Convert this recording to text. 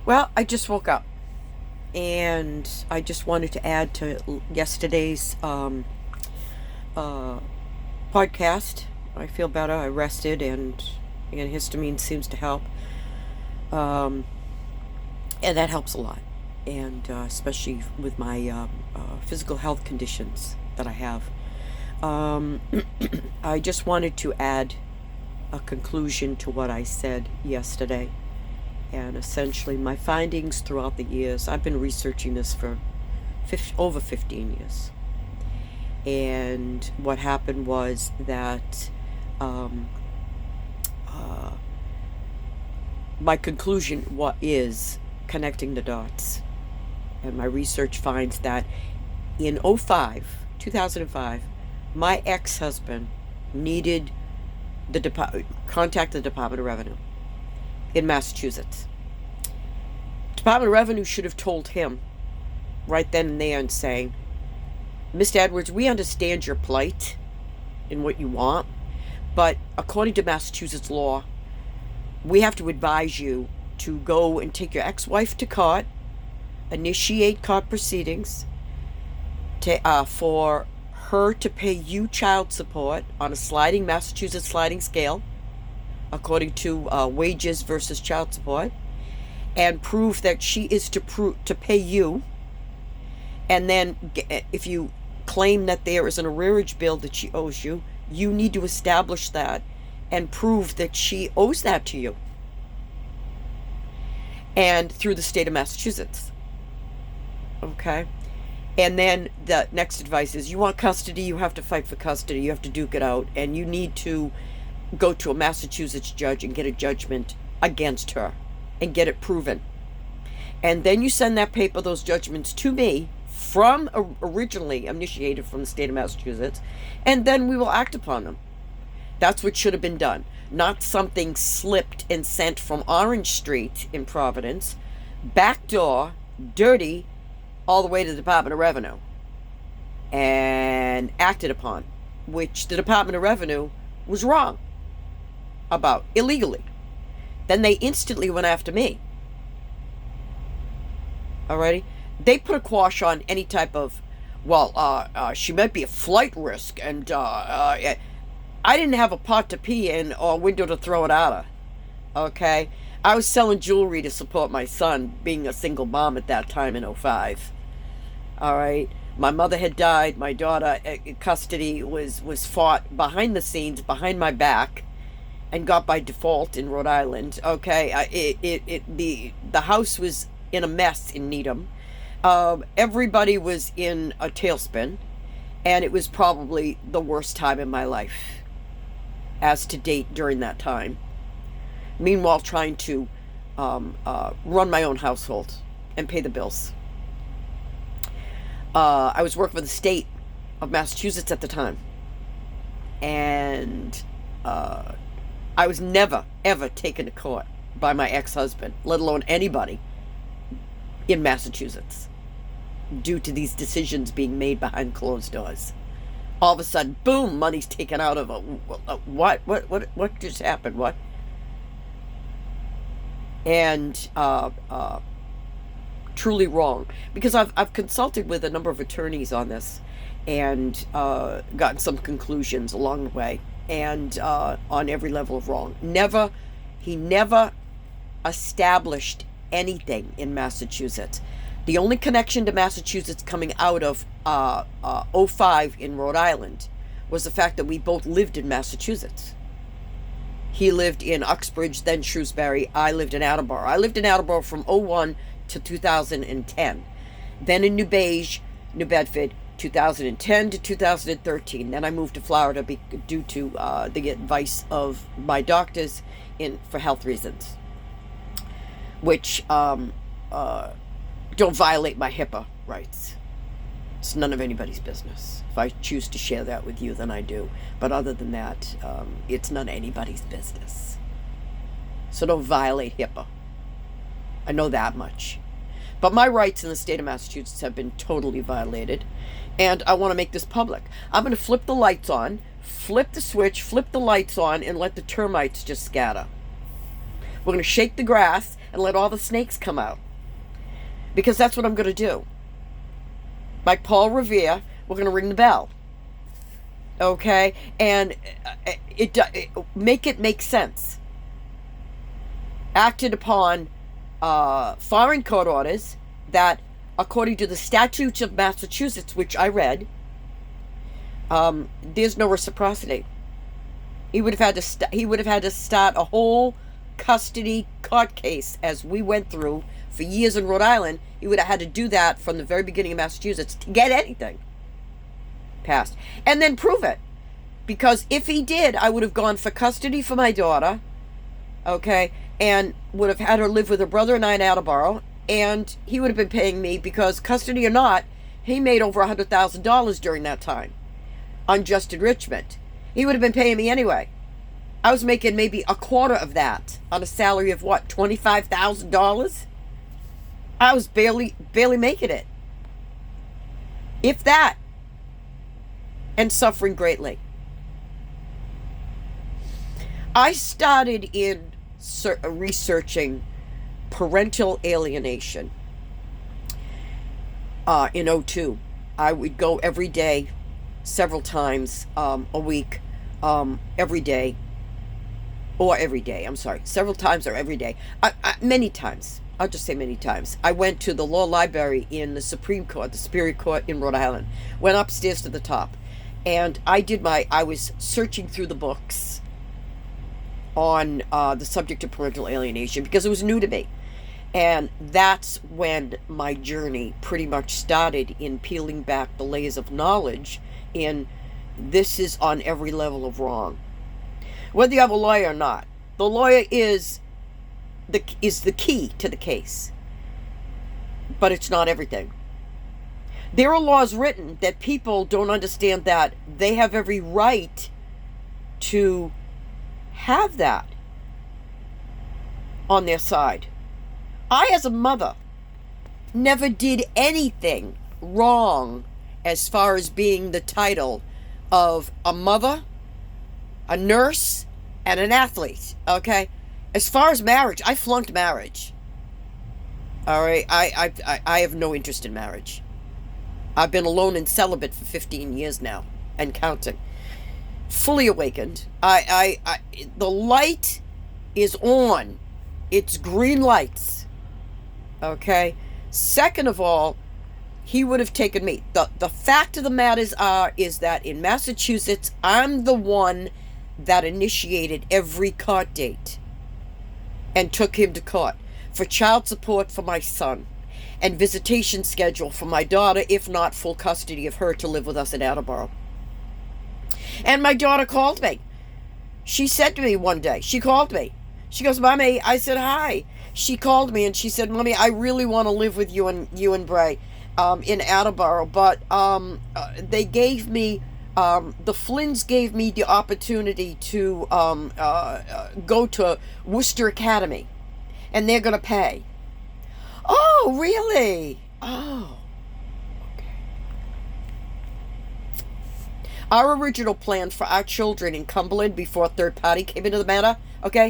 Well, I just woke up and I just wanted to add to yesterday's uh, podcast. I feel better. I rested, and histamine seems to help. Um, and that helps a lot. And especially with my physical health conditions that I have. Um, I just wanted to add a conclusion to what I said yesterday. And essentially, my findings throughout the years, I've been researching this for over 15 years. And what happened was that um, uh, my conclusion is connecting the dots. And my research finds that in 2005, my ex-husband needed contact the Department of Revenue in Massachusetts. Department of Revenue should have told him right then and there and saying, Mr. Edwards, we understand your plight and what you want, but according to Massachusetts law, we have to advise you to go and take your ex-wife to court, initiate court proceedings for her to pay you child support on a Massachusetts sliding scale, according to wages versus child support, and prove that she is to pay you. And then if you claim that there is an arrearage bill that she owes you, you need to establish that and prove that she owes that to you. And through the state of Massachusetts. Okay? And then the next advice is, you want custody, you have to fight for custody, you have to duke it out, and you need to go to a Massachusetts judge and get a judgment against her and get it proven. And then you send those judgments to me from originally initiated from the state of Massachusetts, and then we will act upon them. That's what should have been done. Not something slipped and sent from Orange Street in Providence, backdoor, dirty, all the way to the Department of Revenue, and acted upon, which the Department of Revenue was wrong about, illegally. Then they instantly went after me. Alrighty? They put a quash on any type of, she might be a flight risk, and I didn't have a pot to pee in or a window to throw it out of. Okay? I was selling jewelry to support my son, being a single mom at that time in 2005. Alright? My mother had died. My daughter, custody was fought behind the scenes, behind my back, and got by default in Rhode Island. Okay, the house was in a mess in Needham. Everybody was in a tailspin, and it was probably the worst time in my life, as to date during that time. Meanwhile, trying to run my own household and pay the bills. I was working for the state of Massachusetts at the time, and I was never, ever taken to court by my ex-husband, let alone anybody in Massachusetts, due to these decisions being made behind closed doors. All of a sudden, boom, money's taken out of what just happened? What? And truly wrong, because I've consulted with a number of attorneys on this, and gotten some conclusions along the way, and on every level of wrong. He never established anything in Massachusetts. The only connection to Massachusetts coming out of 2005 in Rhode Island was the fact that we both lived in Massachusetts. He lived in Uxbridge, then Shrewsbury. I lived in Attleboro. I lived in Attleboro from 2001 to 2010. Then in New Bedford, 2010 to 2013. Then I moved to Florida due to the advice of my doctors for health reasons, which don't violate my HIPAA rights. It's none of anybody's business. If I choose to share that with you, then I do. But other than that, it's none of anybody's business. So don't violate HIPAA. I know that much. But my rights in the state of Massachusetts have been totally violated, and I want to make this public. I'm going to flip the lights on, flip the switch, flip the lights on, and let the termites just scatter. We're going to shake the grass and and let all the snakes come out. Because that's what I'm going to do. Like Paul Revere, we're going to ring the bell. Okay? And make it make sense. Acted upon foreign court orders that, according to the statutes of Massachusetts, which I read, there's no reciprocity. He would have had to start a whole custody court case, as we went through for years in Rhode Island. He would have had to do that from the very beginning of Massachusetts to get anything passed, and then prove it. Because if he did, I would have gone for custody for my daughter, okay, and would have had her live with her brother and I in Attleboro, and he would have been paying me, because custody or not, he made over $100,000 during that time. Unjust enrichment. He would have been paying me anyway. I was making maybe a quarter of that on a salary of what, $25,000? I was barely making it. If that. And suffering greatly. I started in researching parental alienation in 2002. I would go every day, several times a week, every day, several times or every day, many times. I'll just say many times. I went to the law library in the Supreme Court, the Superior Court in Rhode Island, went upstairs to the top, and I was searching through the books on the subject of parental alienation, because it was new to me. And that's when my journey pretty much started, in peeling back the layers of knowledge in this is on every level of wrong. Whether you have a lawyer or not, the lawyer is the key to the case. But it's not everything. There are laws written that people don't understand, that they have every right to have that on their side. I, as a mother, never did anything wrong as far as being the title of a mother, a nurse, and an athlete, okay? As far as marriage, I flunked marriage. All right? I have no interest in marriage. I've been alone and celibate for 15 years now, and counting. Fully awakened. The light is on. It's green lights. Okay? Second of all, he would have taken me. The fact of the matters is that in Massachusetts, I'm the one that initiated every court date and took him to court for child support for my son and visitation schedule for my daughter, if not full custody of her to live with us in Attleboro. And my daughter called me. She said to me one day, she called me. She goes, "Mommy," I said, "Hi." She called me and she said, "Mommy, I really want to live with you and Bray in Attleboro, but they gave me, the Flynns gave me the opportunity to go to Worcester Academy, and they're going to pay." "Oh, really?" "Oh, okay." Our original plan for our children in Cumberland, before third party came into the matter, okay,